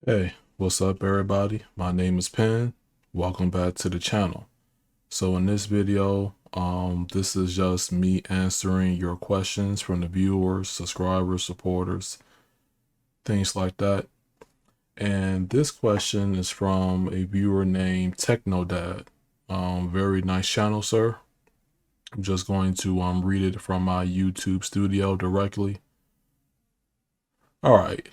Hey, what's up everybody? My name is Penn. Welcome back to the channel. So in this video, this is just me answering your questions from the viewers, subscribers, supporters, things like that. And this question is from a viewer named Technodad. Very nice channel, sir. I'm just going to read it from my YouTube studio directly. All right.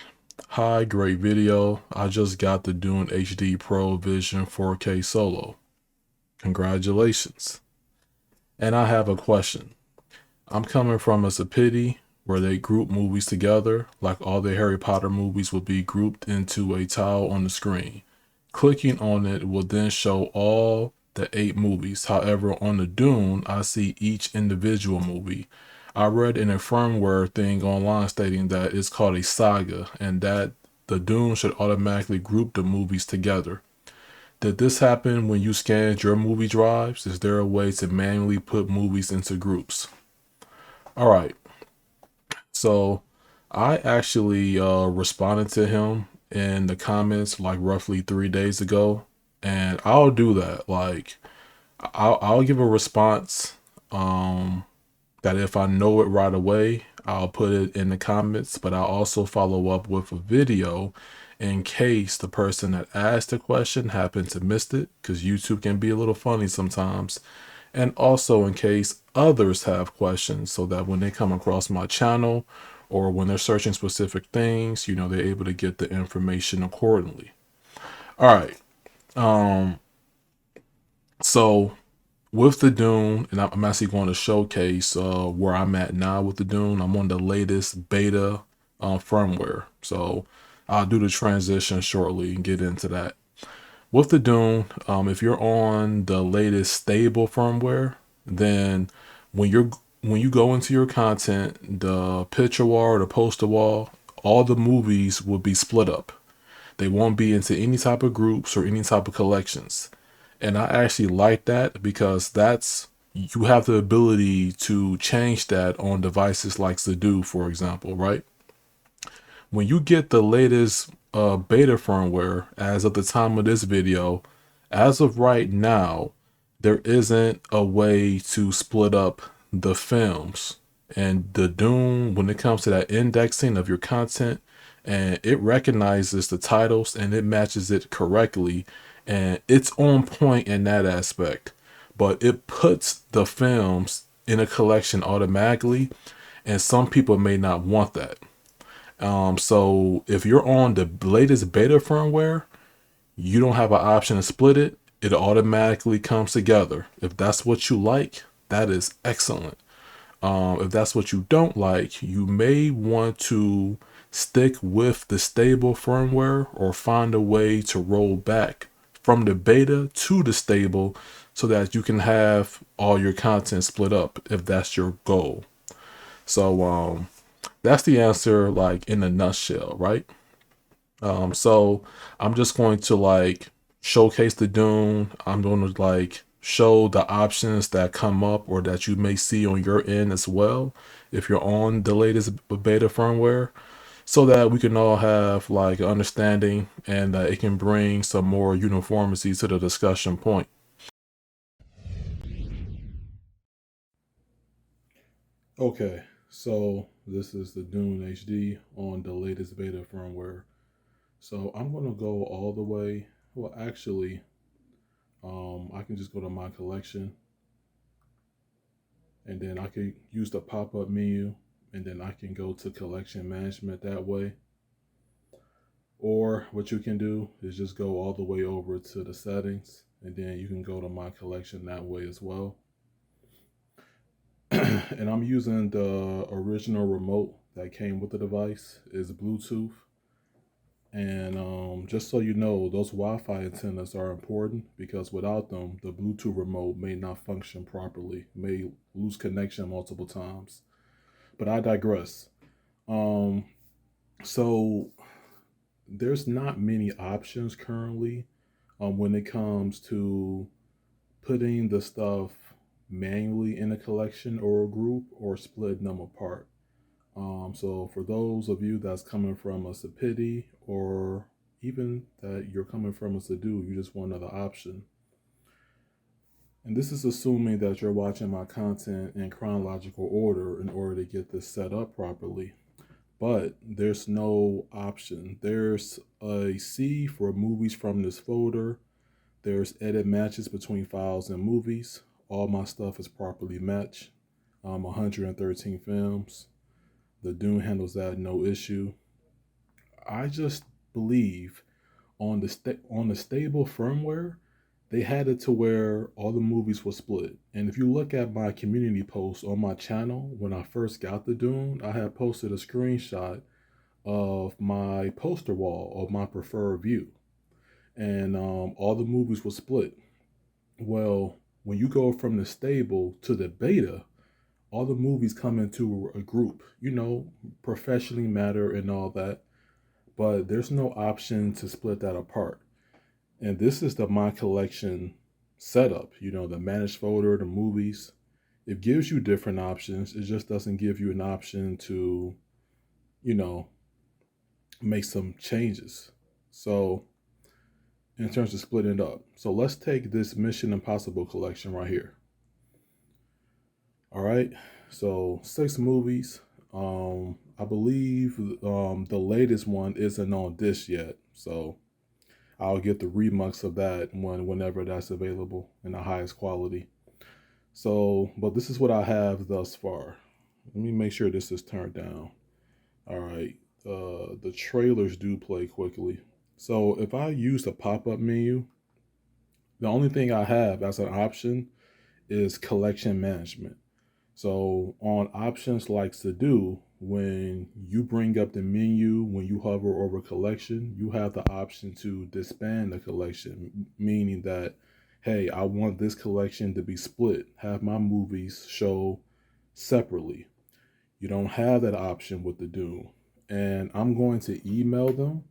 Hi, great video. I just got the Dune HD Pro Vision 4K Solo. Congratulations. And I have a question. I'm coming from a sapidity where they group movies together, like all the Harry Potter movies would be grouped into a tile on the screen. Clicking on it will then show all the 8 movies. However, on the Dune, I see each individual movie. I read in a firmware thing online stating that it's called a saga and that the Dune should automatically group the movies together. Did this happen when you scanned your movie drives? Is there a way to manually put movies into groups? All right. So I actually responded to him in the comments like roughly 3 days ago. And I'll do that. Like I'll give a response that if I know it right away, I'll put it in the comments, but I'll also follow up with a video in case the person that asked the question happened to miss it, because YouTube can be a little funny sometimes. And also in case others have questions so that when they come across my channel or when they're searching specific things, they're able to get the information accordingly. All right. So with the Dune, and I'm actually going to showcase where I'm at now with the Dune. I'm on the latest beta firmware. So I'll do the transition shortly and get into that. With the Dune, if you're on the latest stable firmware, then when you go into your content, the picture wall or the poster wall, all the movies will be split up. They won't be into any type of groups or any type of collections. And I actually like that because you have the ability to change that on devices like Zedu, for example, right? When you get the latest beta firmware, as of the time of this video, as of right now, there isn't a way to split up the films. And the Dune, when it comes to that indexing of your content, and it recognizes the titles and it matches it correctly, and it's on point in that aspect. But it puts the films in a collection automatically, and some people may not want that. So if you're on the latest beta firmware, you don't have an option to split it. It automatically comes together. If that's what you like, that is excellent. If that's what you don't like, you may want to stick with the stable firmware or find a way to roll back from the beta to the stable so that you can have all your content split up if that's your goal. So that's the answer, like in a nutshell, right? So I'm just going to like showcase the Dune. I'm going to like show the options that come up or that you may see on your end as well if you're on the latest beta firmware, so that we can all have like an understanding and it can bring some more uniformity to the discussion point. Okay, so this is the Dune HD on the latest beta firmware. So I'm going to go all the way. Well, actually, I can just go to my collection and then I can use the pop-up menu and then I can go to collection management that way. Or what you can do is just go all the way over to the settings and then you can go to my collection that way as well. And I'm using the original remote that came with the device. Is Bluetooth. And just so you know, those Wi-Fi antennas are important because without them, the Bluetooth remote may not function properly, may lose connection multiple times. But I digress. Um, so there's not many options currently when it comes to putting the stuff manually in a collection or a group or splitting them apart. So for those of you that's coming from a sapidity or even that you're coming from us to do, you just want another option. And this is assuming that you're watching my content in chronological order in order to get this set up properly. But there's no option. There's a C for movies from this folder. There's edit matches between files and movies. All my stuff is properly matched. 113 films. The Dune handles that no issue. I just believe on the stable firmware, they had it to where all the movies were split. And if you look at my community post on my channel, when I first got the Dune, I had posted a screenshot of my poster wall of my preferred view. And all the movies were split. Well, when you go from the stable to the beta, all the movies come into a group, professionally matter and all that. But there's no option to split that apart. And this is the My Collection setup, the managed folder, the movies. It gives you different options. It just doesn't give you an option to, you know, make some changes. So, in terms of splitting it up. So, let's take this Mission Impossible collection right here. All right. So, 6 movies. I believe the latest one isn't on disc yet. So, I'll get the remux of that whenever that's available in the highest quality. So, but this is what I have thus far. Let me make sure this is turned down. All right. The trailers do play quickly. So if I use the pop-up menu, the only thing I have as an option is collection management. So on options like to do, when you bring up the menu, when you hover over collection, you have the option to disband the collection, meaning that, hey, I want this collection to be split, have my movies show separately. You don't have that option with the Dune. And I'm going to email them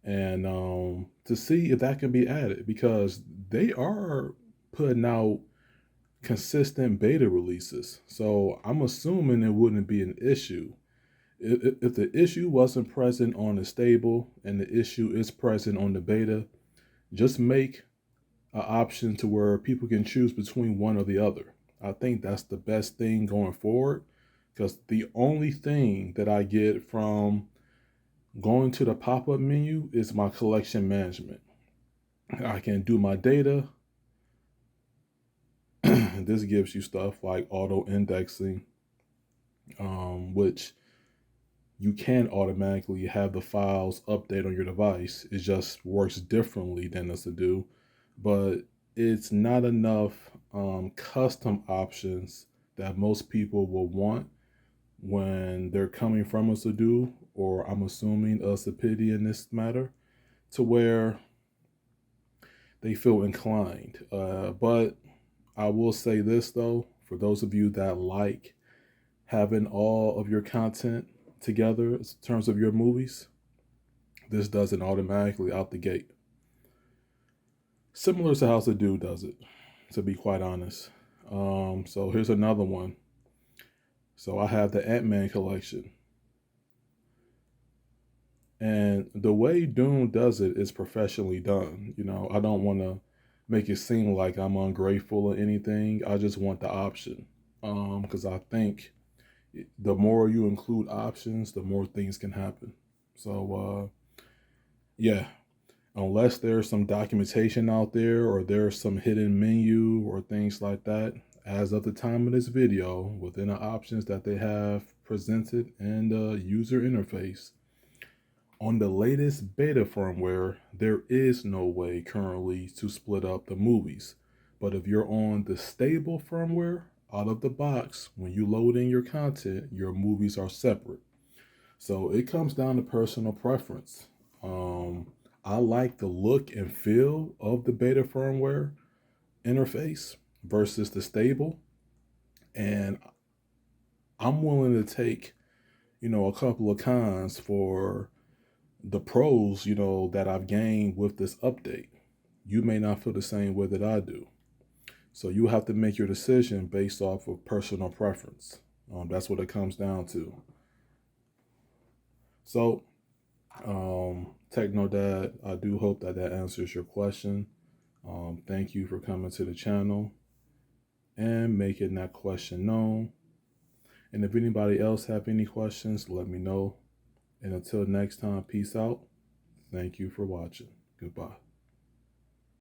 and to see if that can be added because they are putting out consistent beta releases. So I'm assuming it wouldn't be an issue. If the issue wasn't present on the stable and the issue is present on the beta, just make an option to where people can choose between one or the other. I think that's the best thing going forward because the only thing that I get from going to the pop-up menu is my collection management. I can do my data. This gives you stuff like auto indexing, which you can automatically have the files update on your device. It just works differently than us to do, but it's not enough custom options that most people will want when they're coming from us to do, or I'm assuming a Sapidi in this matter, to where they feel inclined. But I will say this though, for those of you that like having all of your content together in terms of your movies, this does it automatically out the gate. Similar to how Do does it, to be quite honest. So here's another one. So I have the Ant-Man collection. And the way Dune does it is professionally done. I don't want to make it seem like I'm ungrateful or anything. I just want the option. Because I think the more you include options, the more things can happen. So, yeah, unless there's some documentation out there or there's some hidden menu or things like that, as of the time of this video, within the options that they have presented in the user interface, on the latest beta firmware, there is no way currently to split up the movies. But if you're on the stable firmware, out of the box, when you load in your content, your movies are separate. So it comes down to personal preference. I like the look and feel of the beta firmware interface versus the stable. And I'm willing to take, a couple of cons for the pros, that I've gained with this update. You may not feel the same way that I do. So you have to make your decision based off of personal preference. That's what it comes down to. So Technodad, I do hope that that answers your question. Thank you for coming to the channel and making that question known. And if anybody else have any questions, let me know. And until next time, peace out. Thank you for watching. Goodbye.